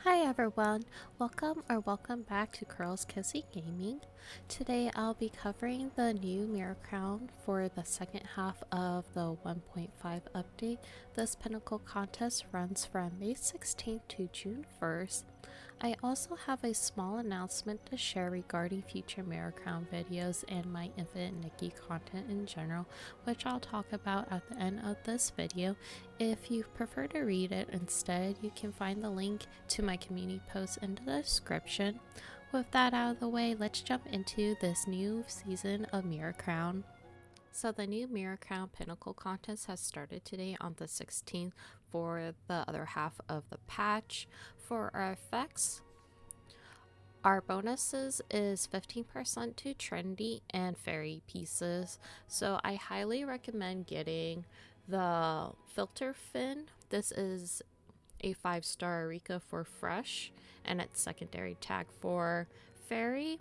Hi everyone, welcome back to Curls Kissy Gaming. Today I'll be covering the new Mira Crown for the second half of the 1.5 update. This Pinnacle Contest runs from May 16th to June 1st. I also have a small announcement to share regarding future Mira Crown videos and my Infinity Nikki content in general, which I'll talk about at the end of this video. If you prefer to read it instead, you can find the link to my community post in the description. With that out of the way, let's jump into this new season of Mira Crown. So the new Mira Crown Pinnacle Contest has started today on the 16th for the other half of the patch. For our effects, our bonuses is 15% to trendy and fairy pieces. So I highly recommend getting the filter fin. This is a 5-star Eureka for fresh and its secondary tag for fairy.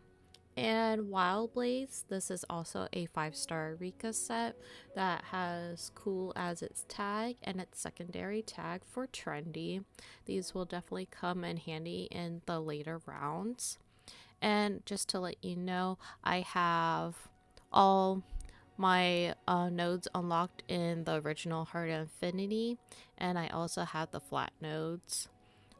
And Wild Blaze, this is also a 5-star Eureka set that has cool as its tag and its secondary tag for trendy. These will definitely come in handy in the later rounds. And just to let you know, I have all my nodes unlocked in the original Heart of Infinity, and I also have the flat nodes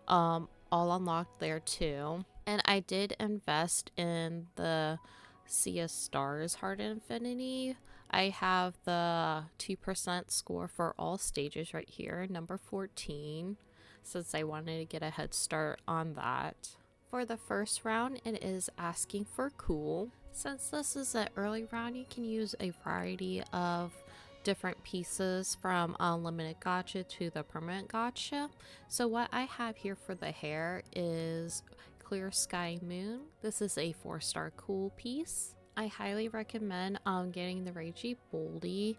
all unlocked there too. And I did invest in the Sea of Stars Heart of Infinity. I have the 2% score for all stages right here, number 14, since I wanted to get a head start on that. For the first round, it is asking for cool. Since this is an early round, you can use a variety of different pieces from unlimited gacha to the permanent gacha. So what I have here for the hair is Clear Sky Moon. This is a 4-star cool piece. I highly recommend getting the Ragey Boldy.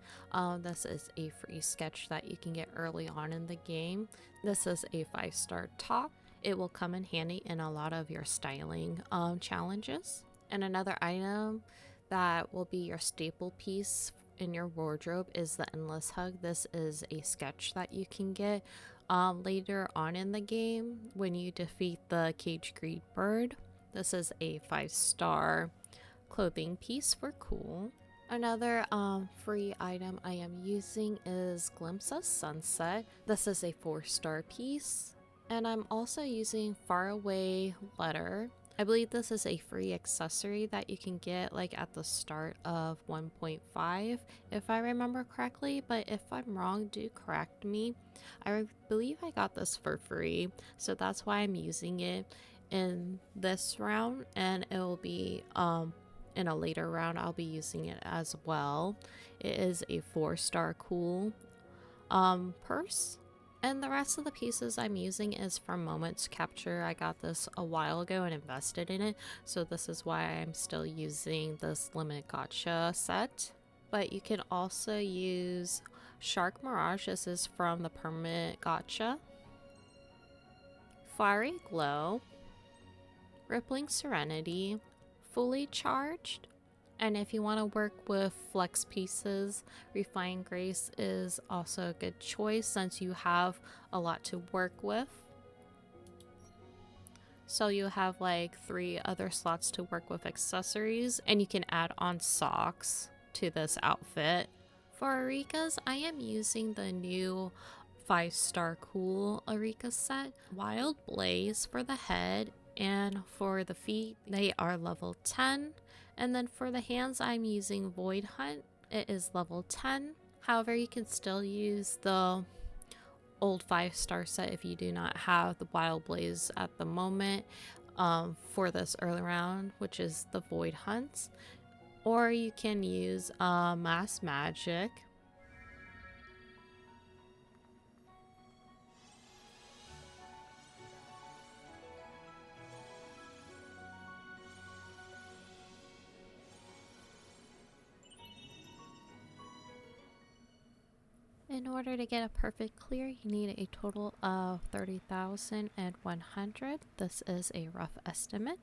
This is a free sketch that you can get early on in the game. This is a 5-star top. It will come in handy in a lot of your styling challenges. And another item that will be your staple piece in your wardrobe is the Endless Hug. This is a sketch that you can get later on in the game when you defeat the Cage Greed Bird. This is a 5-star clothing piece for cool. Another free item I am using is Glimpse of Sunset. This is a 4-star piece. And I'm also using Faraway Letter. I believe this is a free accessory that you can get like at the start of 1.5 if I remember correctly, but if I'm wrong, do correct me. I believe I got this for free, so that's why I'm using it in this round, and it will be in a later round I'll be using it as well. It is a 4-star cool purse. And the rest of the pieces I'm using is from Moments Capture. I got this a while ago and invested in it, so this is why I'm still using this limited gacha set. But you can also use Shark Mirage. This is from the permanent gacha. Fiery Glow, Rippling Serenity, Fully Charged. And if you want to work with flex pieces, Refined Grace is also a good choice since you have a lot to work with. So you have like 3 other slots to work with accessories, and you can add on socks to this outfit. For Eureka's, I am using the new 5-star cool Eureka set. Wild Blaze for the head, and for the feet, they are level 10. And then for the hands, I'm using Void Hunt. It is level 10. However, you can still use the old 5-star set if you do not have the Wild Blaze at the moment for this early round, which is the Void Hunts. Or you can use Mass Magic. In order to get a perfect clear, you need a total of 30,100. This is a rough estimate.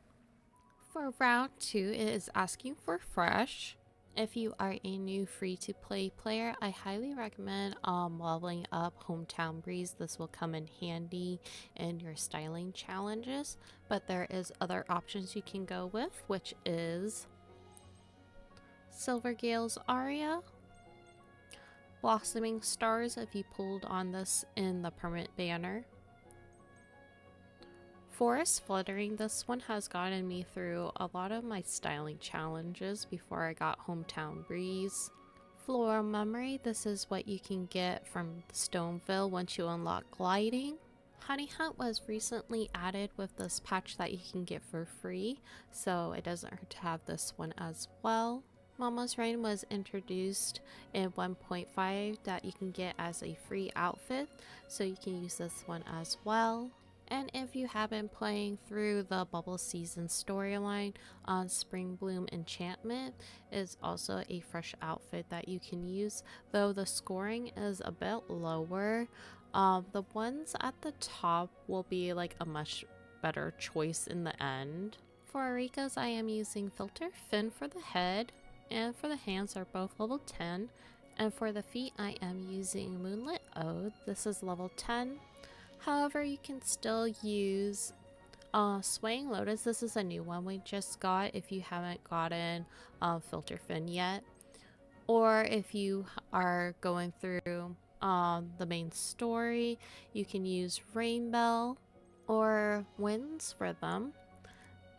For round 2, it is asking for fresh. If you are a new free-to-play player, I highly recommend leveling up Hometown Breeze. This will come in handy in your styling challenges, but there is other options you can go with, which is Silvergale's Aria, Blossoming Stars if you pulled on this in the permanent banner, Forest Fluttering. This one has gotten me through a lot of my styling challenges before I got Hometown Breeze. Floral Memory, this is what you can get from Stoneville once you unlock gliding. Honey Hunt was recently added with this patch that you can get for free, so it doesn't hurt to have this one as well. Mama's Rain was introduced in 1.5 that you can get as a free outfit, so you can use this one as well. And if you have been playing through the Bubble Season storyline on Spring Bloom Enchantment, is also a fresh outfit that you can use, though the scoring is a bit lower. The ones at the top will be like a much better choice in the end. For Arika's, I am using Filter Fin for the head, and for the hands are both level 10. And for the feet, I am using Moonlit Ode. This is level 10. However, you can still use Swaying Lotus. This is a new one we just got if you haven't gotten Filter Fin yet. Or if you are going through the main story, you can use Rainbell or Winds for them.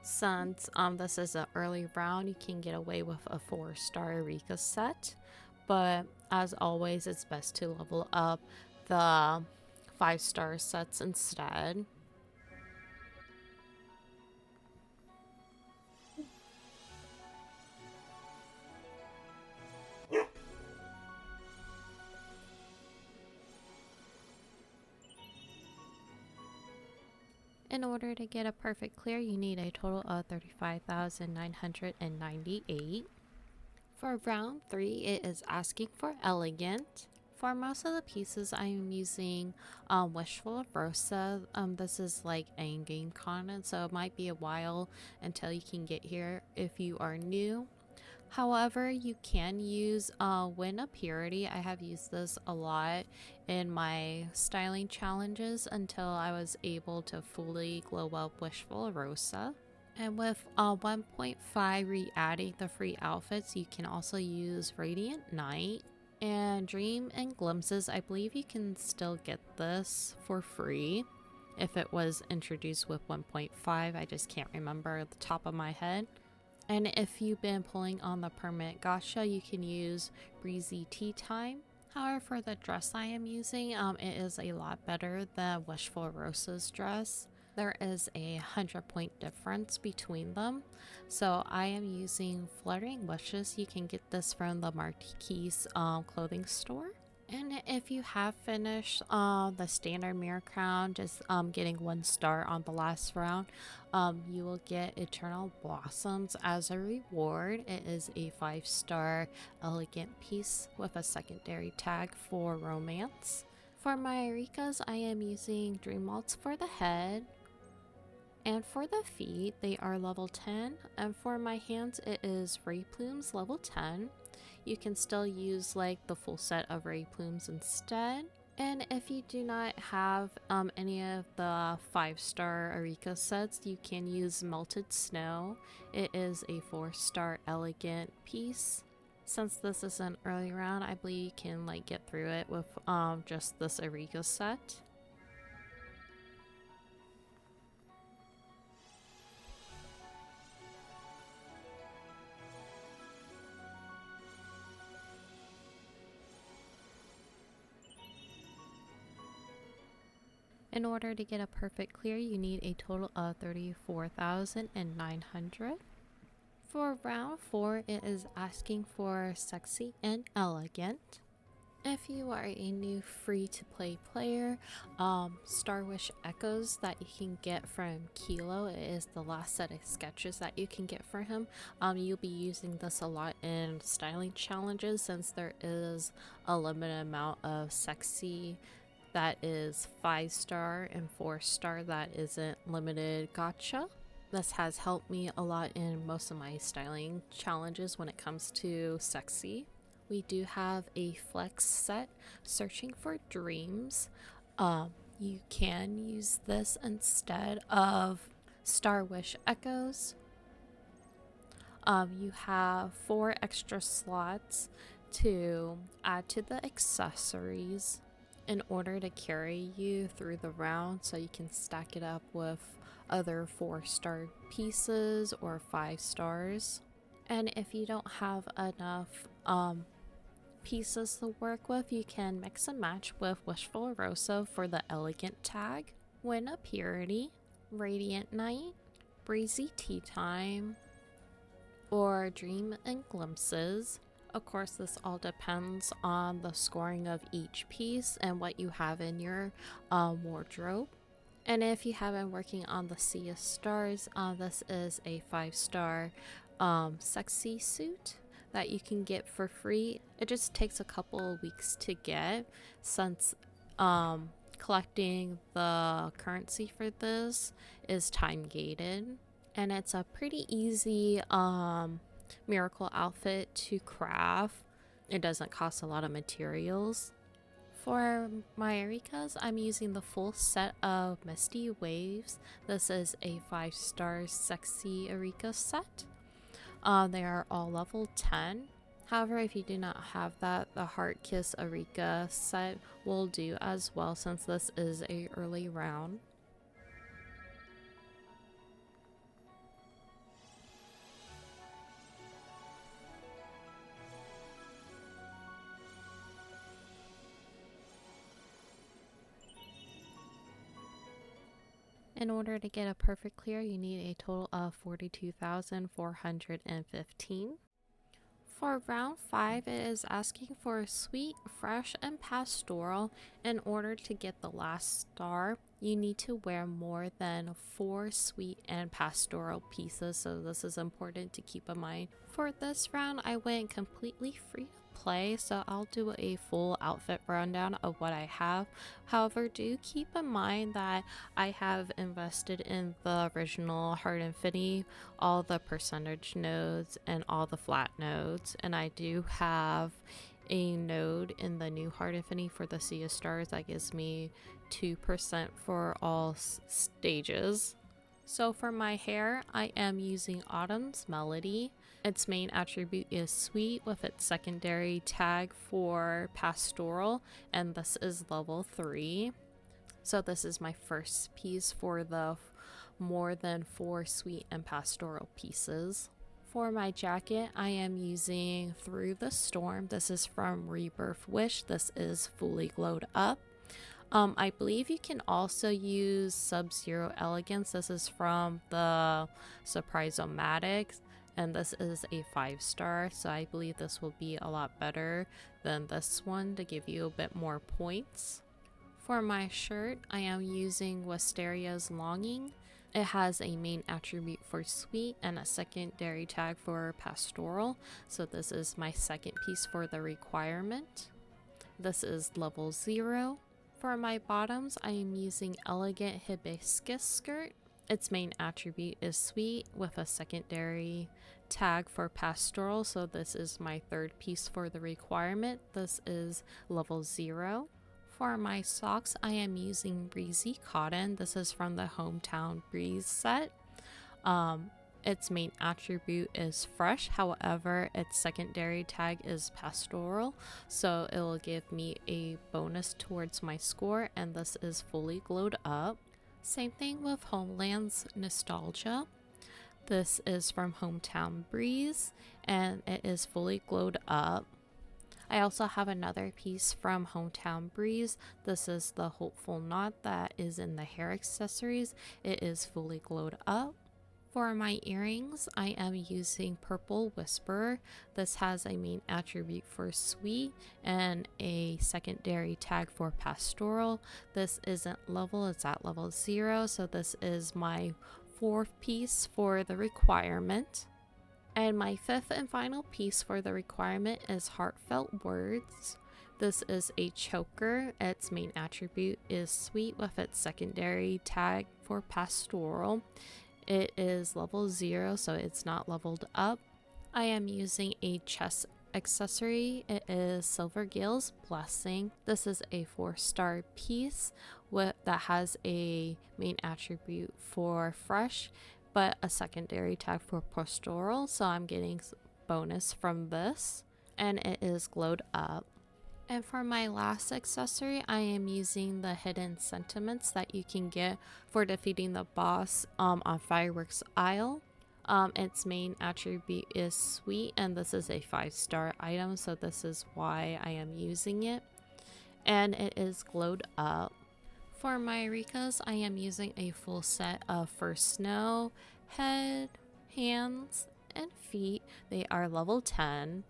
Since this is an early round, you can get away with a 4-star Erika set. But as always, it's best to level up the 5-star sets instead. In order to get a perfect clear, you need a total of 35,998. For round 3, it is asking for Elegant. For most of the pieces, I am using Wishful Rosa. This is like endgame content, so it might be a while until you can get here if you are new. However, you can use Win a Purity. I have used this a lot in my styling challenges until I was able to fully glow up Wishful Rosa. And with 1.5 re-adding the free outfits, you can also use Radiant Night. And Dream and Glimpses, I believe you can still get this for free if it was introduced with 1.5. I just can't remember at the top of my head. And if you've been pulling on the permanent gacha, you can use Breezy Tea Time. However, for the dress I am using, it is a lot better than Wishful Rosa's dress. There is a 100-point difference between them. So I am using Fluttering Wishes. You can get this from the Marquise clothing store. And if you have finished the standard Mira Crown, just getting 1 star on the last round, you will get Eternal Blossoms as a reward. It is a 5-star elegant piece with a secondary tag for romance. For my Erikas, I am using Dream Waltz for the head. And for the feet, they are level 10. And for my hands, it is Ray Plumes level 10. You can still use like the full set of Ray Plumes instead. And if you do not have any of the 5-star Erika sets, you can use Melted Snow. It is a 4-star elegant piece. Since this is an early round, I believe you can like get through it with just this Erika set. In order to get a perfect clear, you need a total of 34,900. For round 4, it is asking for Sexy and Elegant. If you are a new free-to-play player, Star Wish Echoes that you can get from Kilo, it is the last set of sketches that you can get for him. You'll be using this a lot in styling challenges since there is a limited amount of Sexy that is 5-star and 4-star that isn't limited gacha. This has helped me a lot in most of my styling challenges when it comes to sexy. We do have a flex set, Searching for Dreams. You can use this instead of Star Wish Echoes. You have 4 extra slots to add to the accessories in order to carry you through the round, so you can stack it up with other 4-star pieces or 5 stars. And if you don't have enough pieces to work with, you can mix and match with Wishful Rosa for the elegant tag, Win a Purity, Radiant Night, Breezy Tea Time, or Dream and Glimpses. Of course, this all depends on the scoring of each piece and what you have in your wardrobe. And if you have been working on the Sea of Stars, this is a 5-star sexy suit that you can get for free. It just takes a couple of weeks to get, since collecting the currency for this is time gated. And it's a pretty easy miracle outfit to craft. It doesn't cost a lot of materials. For my Erikas, I'm using the full set of Misty Waves. This is a 5-star sexy Erika set. They are all level 10. However, if you do not have that, the Heart Kiss Erika set will do as well, since this is a early round. In order to get a perfect clear, you need a total of 42,415. For round 5, it is asking for sweet, fresh, and pastoral. In order to get the last star, you need to wear more than 4 sweet and pastoral pieces, so this is important to keep in mind. For this round, I went completely free to play, so I'll do a full outfit rundown of what I have. However, do keep in mind that I have invested in the original Heart Infinity, all the percentage nodes and all the flat nodes, and I do have a node in the new Heart Infinity for the Sea of Stars that gives me 2% for all stages. So for my hair, I am using Autumn's Melody. Its main attribute is sweet, with its secondary tag for pastoral, and this is level 3. So this is my first piece for the more than 4 sweet and pastoral pieces. For my jacket, I am using Through the Storm. This is from Rebirth Wish. This is fully glowed up. I believe you can also use Sub-Zero Elegance. This is from the Surprise-O-Matic, and this is a 5-star, so I believe this will be a lot better than this one to give you a bit more points. For my shirt, I am using Wisteria's Longing. It has a main attribute for sweet and a secondary tag for pastoral, so this is my second piece for the requirement. This is level 0. For my bottoms, I am using Elegant Hibiscus Skirt. Its main attribute is sweet, with a secondary tag for pastoral, so this is my third piece for the requirement. This is level 0. For my socks, I am using Breezy Cotton. This is from the Hometown Breeze set. Its main attribute is fresh, however, its secondary tag is pastoral, so it will give me a bonus towards my score, and this is fully glowed up. Same thing with Homeland's Nostalgia. This is from Hometown Breeze, and it is fully glowed up. I also have another piece from Hometown Breeze. This is the Hopeful Knot that is in the hair accessories. It is fully glowed up. For my earrings, I am using Purple Whisperer. This has a main attribute for sweet and a secondary tag for pastoral. This isn't level, it's at level 0, so this is my 4th piece for the requirement. And my 5th and final piece for the requirement is Heartfelt Words. This is a choker. Its main attribute is sweet, with its secondary tag for pastoral. It is level 0, so it's not leveled up. I am using a chess accessory. It is Silver Gale's Blessing. This is a 4-star piece that has a main attribute for fresh, but a secondary tag for pastoral, so I'm getting bonus from this, and it is glowed up. And for my last accessory, I am using the hidden sentiments that you can get for defeating the boss on Fireworks Isle. Its main attribute is sweet, and this is a 5-star item, so this is why I am using it. And it is glowed up. For my Rikas, I am using a full set of First Snow, head, hands, and feet. They are level 10.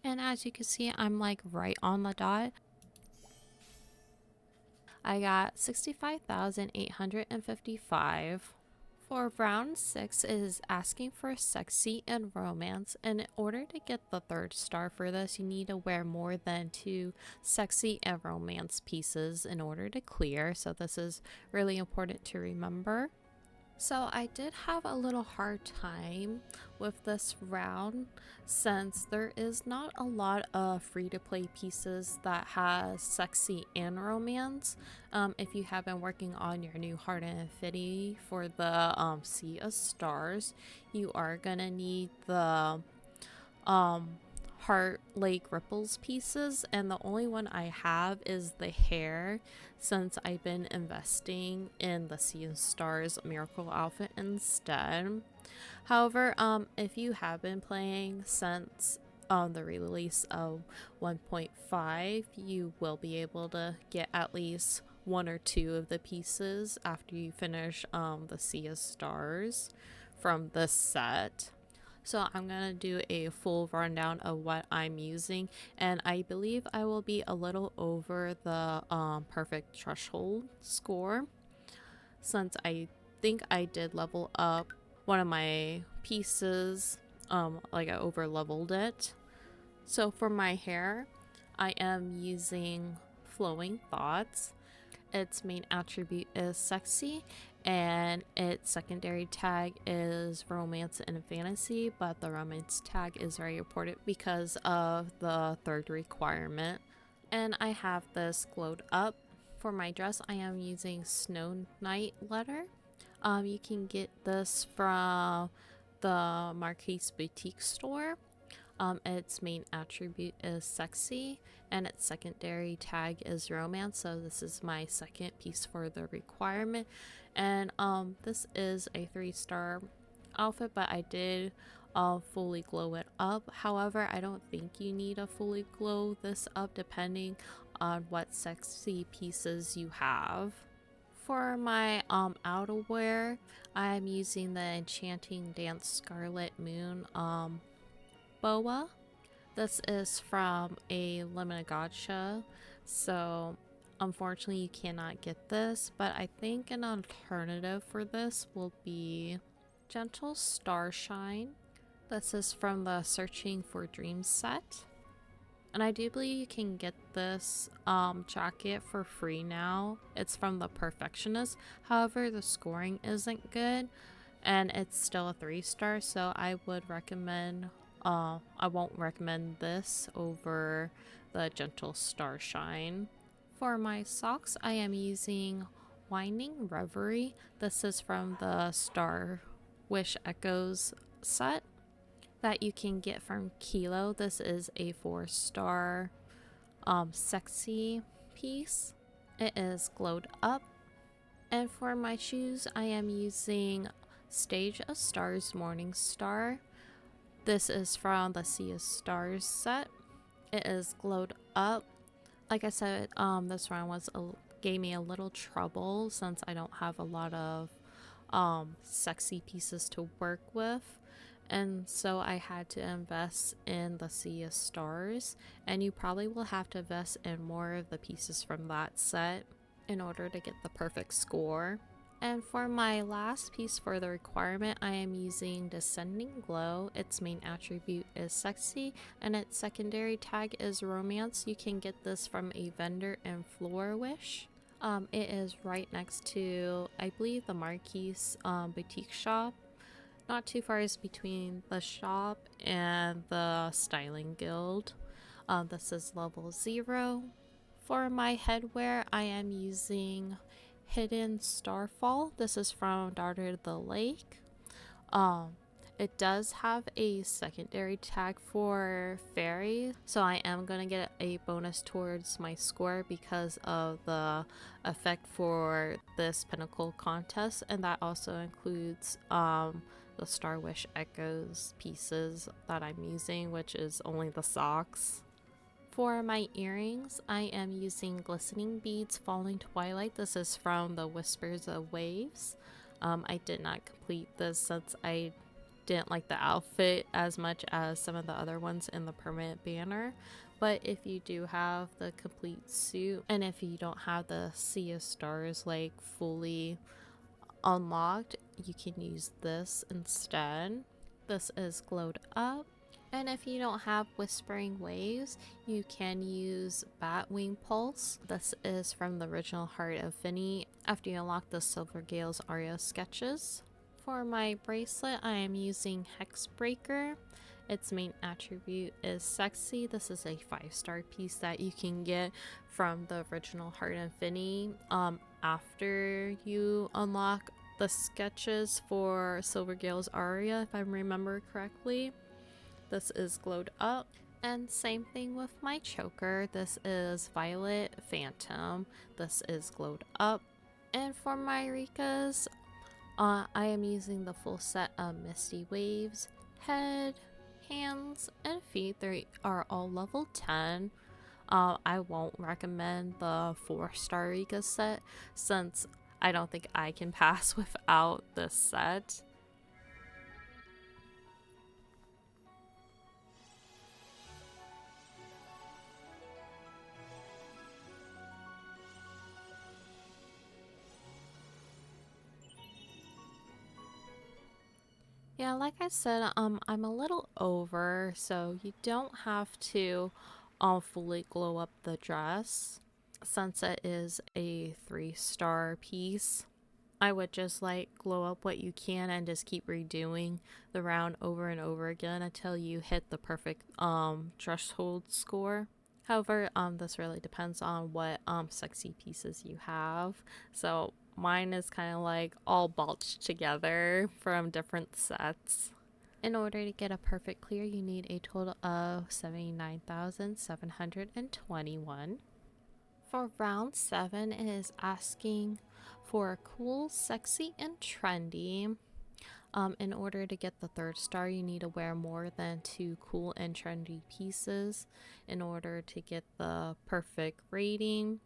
And as you can see, I'm like right on the dot. I got 65,855. For round 6 is asking for sexy and romance, and in order to get the 3rd star for this, you need to wear more than 2 sexy and romance pieces in order to clear, so this is really important to remember. So I did have a little hard time with this round since there is not a lot of free-to-play pieces that has sexy and romance. If you have been working on your new Heart and Infinity for the Sea of Stars, you are gonna need the Heart Lake Ripples pieces, and the only one I have is the hair since I've been investing in the Sea of Stars miracle outfit instead. However, if you have been playing since the release of 1.5, you will be able to get at least 1 or 2 of the pieces after you finish the Sea of Stars from this set. So I'm going to do a full rundown of what I'm using, and I believe I will be a little over the perfect threshold score since I think I did level up one of my pieces, like I over leveled it. So for my hair, I am using Flowing Thoughts. Its main attribute is sexy, and its secondary tag is romance and fantasy, but the romance tag is very important because of the 3rd requirement. And I have this glowed up. For my dress, I am using Snow Night Letter. You can get this from the Marquise Boutique store. Its main attribute is sexy, and its secondary tag is romance, so this is my 2nd piece for the requirement. And this is a 3-star outfit, but I did fully glow it up. However, I don't think you need to fully glow this up depending on what sexy pieces you have. For my outerwear, I'm using the Enchanting Dance Scarlet Moon boa. This is from a limited gacha, so unfortunately you cannot get this, but I think an alternative for this will be Gentle Starshine. This is from the Searching for Dreams set, and I do believe you can get this jacket for free now. It's from the Perfectionist. However, the scoring isn't good, and it's still a 3-star, so I would recommend I won't recommend this over the Gentle Starshine. For my socks, I am using Winding Reverie. This is from the Star Wish Echoes set that you can get from Kilo. This is a 4-star sexy piece. It is glowed up. And for my shoes, I am using Stage of Stars Morning Star. This is from the Sea of Stars set. It is glowed up. Like I said, this round gave me a little trouble since I don't have a lot of sexy pieces to work with, and so I had to invest in the Sea of Stars, and you probably will have to invest in more of the pieces from that set in order to get the perfect score. And for my last piece for the requirement, I am using Descending Glow. Its main attribute is sexy and its secondary tag is romance. You can get this from a vendor in Flourish. It is right next to, I believe, the Marquise boutique shop. Not too far is between the shop and the styling guild. This is level 0. For my headwear, I am using Hidden Starfall. This is from Daughter of the Lake. It does have a secondary tag for fairy, so I am going to get a bonus towards my score because of the effect for this Pinnacle Contest, and that also includes the Star Wish Echoes pieces that I'm using, which is only the socks. For my earrings, I am using Glistening Beads Falling Twilight. This is from the Whispers of Waves. I did not complete this since I didn't like the outfit as much as some of the other ones in the permanent banner. But if you do have the complete suit, and if you don't have the Sea of Stars like fully unlocked, you can use this instead. This is glowed up. And if you don't have Whispering Waves, you can use Batwing Pulse. This is from the original Heart of Finny after you unlock the Silver Gales Aria sketches. For my bracelet, I am using Hexbreaker. Its main attribute is sexy. This is a 5-star piece that you can get from the original Heart of Finny after you unlock the sketches for Silver Gales Aria, if I remember correctly. This is glowed up. And same thing with my choker. This is Violet Phantom. This is glowed up. And for my Rikas, I am using the full set of Misty Waves. Head, hands, and feet, they are all level 10. I won't recommend the 4-star Rika set since I don't think I can pass without this set. Yeah, like I said, I'm a little over, so you don't have to fully glow up the dress since it is a 3-star piece. I would just like glow up what you can and just keep redoing the round over and over again until you hit the perfect threshold score. However, this really depends on what sexy pieces you have. So mine is kind of like all bulged together from different sets. In order to get a perfect clear, you need a total of 79,721. For round 7, it is asking for cool, sexy, and trendy. In order to get the 3rd star, you need to wear more than 2 cool and trendy pieces in order to get the perfect rating.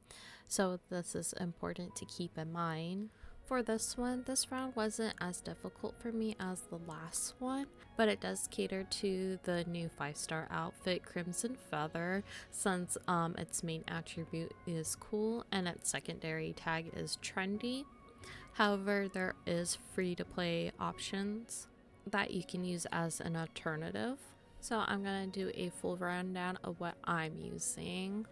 So this is important to keep in mind. For this one, this round wasn't as difficult for me as the last one, but it does cater to the new 5-star outfit Crimson Feather since its main attribute is cool and its secondary tag is trendy. However, there is free to play options that you can use as an alternative. So I'm going to do a full rundown of what I'm using.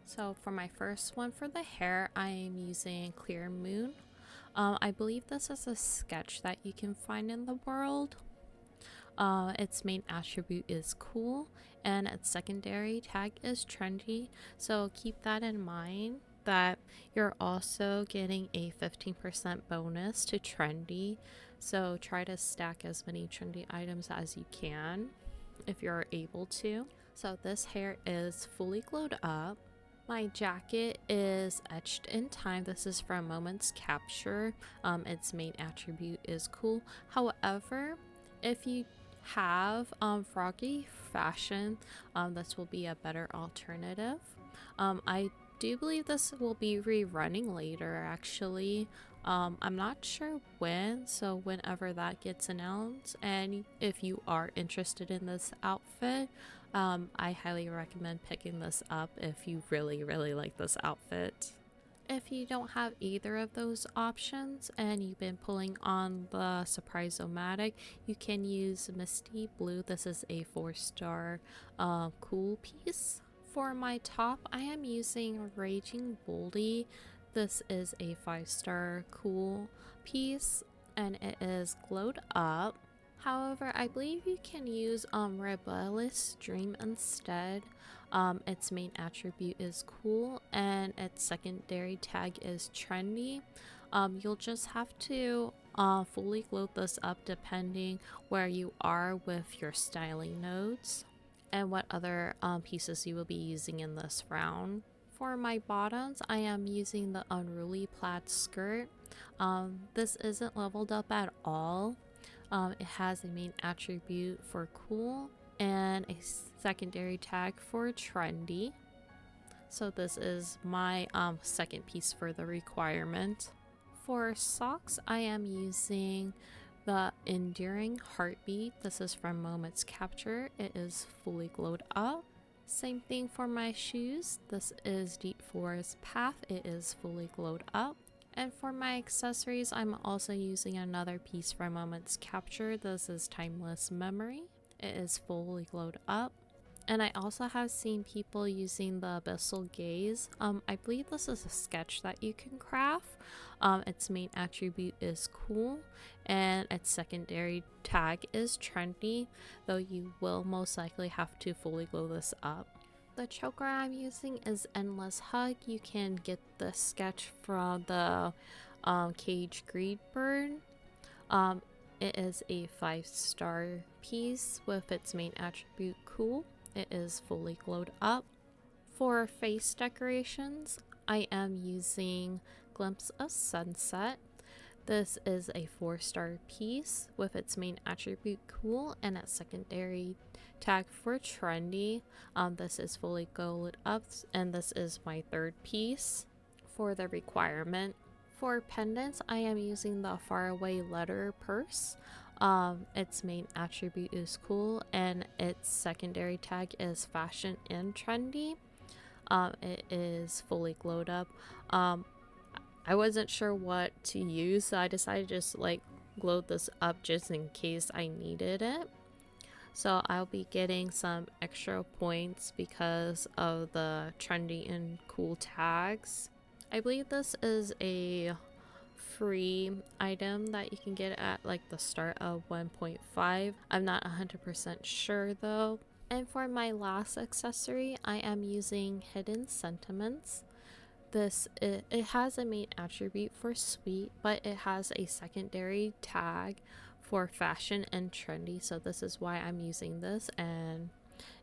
So for my first one for the hair, I am using Clear Moon. I believe this is a sketch that you can find in the world. Its main attribute is cool and its secondary tag is trendy. So keep that in mind, that you're also getting a 15% bonus to trendy. So try to stack as many trendy items as you can if you're able to. So this hair is fully glowed up. My jacket is etched in time. This is from Moments Capture. Its main attribute is cool. However, if you have froggy fashion, this will be a better alternative. I do believe this will be rerunning later actually. I'm not sure when, so whenever that gets announced, and if you are interested in this outfit, I highly recommend picking this up if you really like this outfit. If you don't have either of those options and you've been pulling on the Surprise-O-Matic, you can use Misty Blue. This is a 4-star cool piece. For my top, I am using Raging Boldy. This is a 5-star cool piece and it is glowed up. However, I believe you can use Rebellious Dream instead. Its main attribute is cool and its secondary tag is trendy. You'll just have to fully glow this up depending where you are with your styling nodes and what other pieces you will be using in this round. For my bottoms, I am using the Unruly Plaid skirt. This isn't leveled up at all. It has a main attribute for cool and a secondary tag for trendy. So this is my second piece for the requirement. For socks, I am using the Enduring Heartbeat. This is from Moments Capture. It is fully glowed up. Same thing for my shoes. This is Deep Forest Path. It is fully glowed up. And for my accessories, I'm also using another piece from Moments Capture. This is Timeless Memory. It is fully glowed up. And I also have seen people using the Abyssal Gaze. I believe this is a sketch that you can craft. Its main attribute is cool and its secondary tag is trendy, though you will most likely have to fully glow this up. The choker I'm using is Endless Hug. You can get the sketch from the Cage Greed Bird. It is a 5-star piece with its main attribute cool. It is fully glowed up. For face decorations, I am using Glimpse of Sunset. This is a 4-star piece with its main attribute cool and its secondary tag for trendy. This is fully glowed up and this is my third piece for the requirement. For pendants, I am using the Faraway Letter Purse. Its main attribute is cool and its secondary tag is fashion and trendy. It is fully glowed up. I wasn't sure what to use, so I decided to just glow this up just in case I needed it. So I'll be getting some extra points because of the trendy and cool tags. I believe this is a free item that you can get at the start of 1.5. I'm not 100% sure though. And for my last accessory, I am using Hidden Sentiments. It has a main attribute for sweet, but it has a secondary tag for fashion and trendy, so this is why I'm using this, and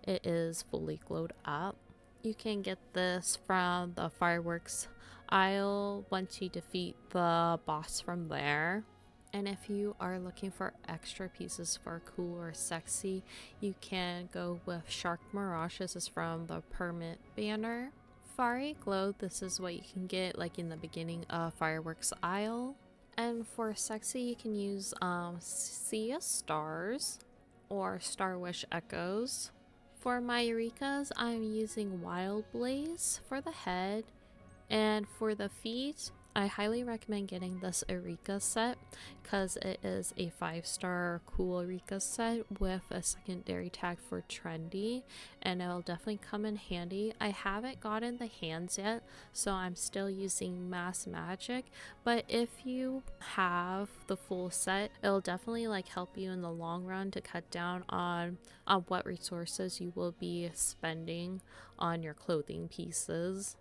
it is fully glowed up. You can get this from the fireworks aisle once you defeat the boss from there. And if you are looking for extra pieces for cool or sexy, you can go with Shark Mirage. This is from the Permit banner. Fiery Glow, this is what you can get in the beginning of fireworks aisle. And for sexy, you can use Sea of Stars or Star Wish Echoes. For my Eureka's, I'm using Wild Blaze for the head, and for the feet, I highly recommend getting this Eureka set because it is a 5-star cool Eureka set with a secondary tag for trendy, and it'll definitely come in handy. I haven't gotten the hands yet, so I'm still using Mass Magic, but if you have the full set, it'll definitely help you in the long run to cut down on what resources you will be spending on your clothing pieces.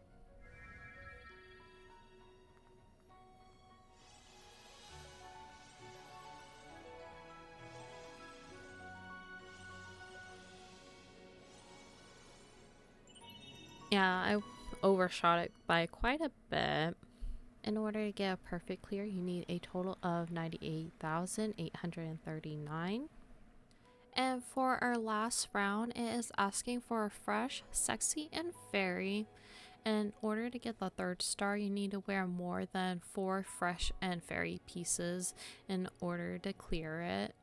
Yeah, I overshot it by quite a bit. In order to get a perfect clear, you need a total of 98,839. And for our last round, it is asking for a fresh, sexy, and fairy. In order to get the 3rd star, you need to wear more than 4 fresh and fairy pieces in order to clear it.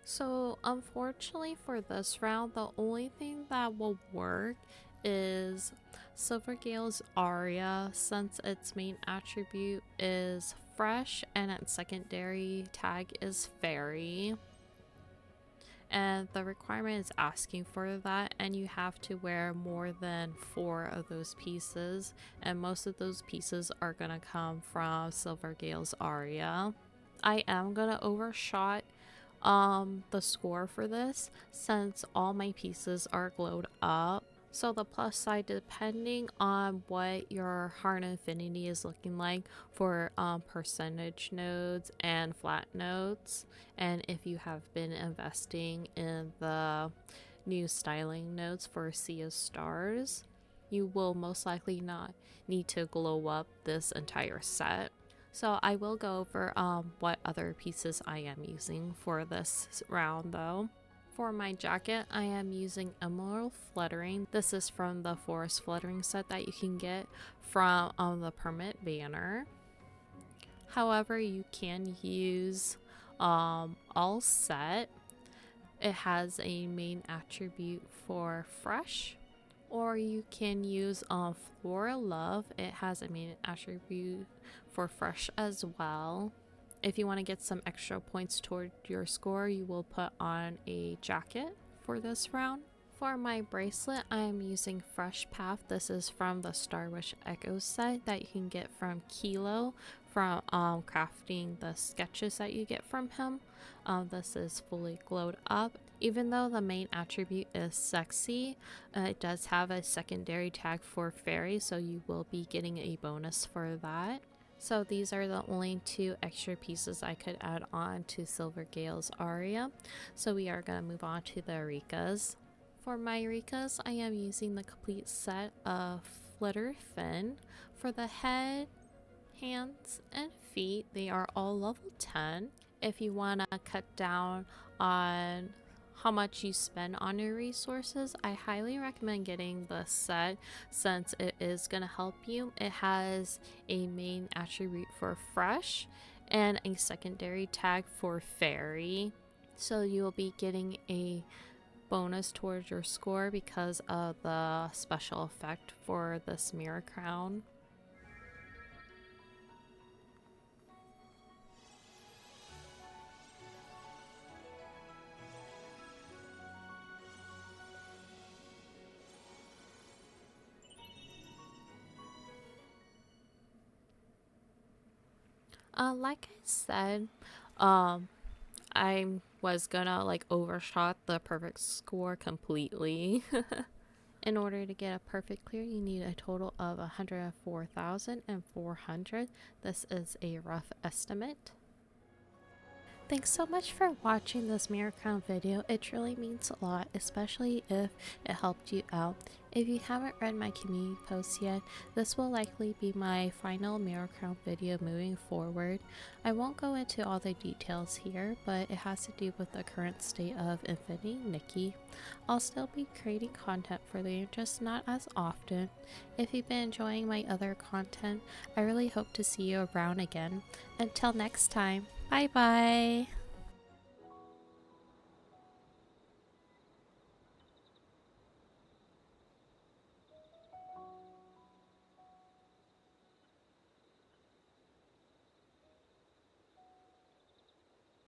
So unfortunately for this round, the only thing that will work is Silvergale's Aria, since its main attribute is fresh and its secondary tag is fairy. And the requirement is asking for that, and you have to wear more than 4 of those pieces, and most of those pieces are gonna come from Silvergale's Aria. I am gonna overshot the score for this since all my pieces are glowed up. So the plus side, depending on what your hard infinity is looking like for percentage nodes and flat nodes, and if you have been investing in the new styling nodes for Sea of Stars, you will most likely not need to glow up this entire set. So I will go over what other pieces I am using for this round though. For my jacket, I am using Emerald Fluttering. This is from the Forest Fluttering set that you can get from the permit banner. However, you can use All Set. It has a main attribute for fresh. Or you can use Flora Love. It has a main attribute for fresh as well. If you want to get some extra points toward your score, you will put on a jacket for this round. For my bracelet, I am using Fresh Path. This is from the Star Wish Echo set that you can get from Kilo from crafting the sketches that you get from him. This is fully glowed up. Even though the main attribute is sexy, it does have a secondary tag for fairy, so you will be getting a bonus for that. So these are the only 2 extra pieces I could add on to Silvergale's Aria. So we are going to move on to the Rikas. For my Rikas, I am using the complete set of Flitter Fin. For the head, hands, and feet, they are all level 10. If you want to cut down on how much you spend on your resources, I highly recommend getting the set since it is going to help you. It has a main attribute for fresh and a secondary tag for fairy, so you will be getting a bonus towards your score because of the special effect for this Mira Crown. Like I said, I was gonna like overshot the perfect score completely. In order to get a perfect clear, you need a total of 104,400. This is a rough estimate. Thanks so much for watching this Mira Crown video. It truly means a lot, especially if it helped you out. If you haven't read my community posts yet, this will likely be my final Mira Crown video moving forward. I won't go into all the details here, but it has to do with the current state of Infinity Nikki. I'll still be creating content for you, just not as often. If you've been enjoying my other content, I really hope to see you around again. Until next time, bye bye!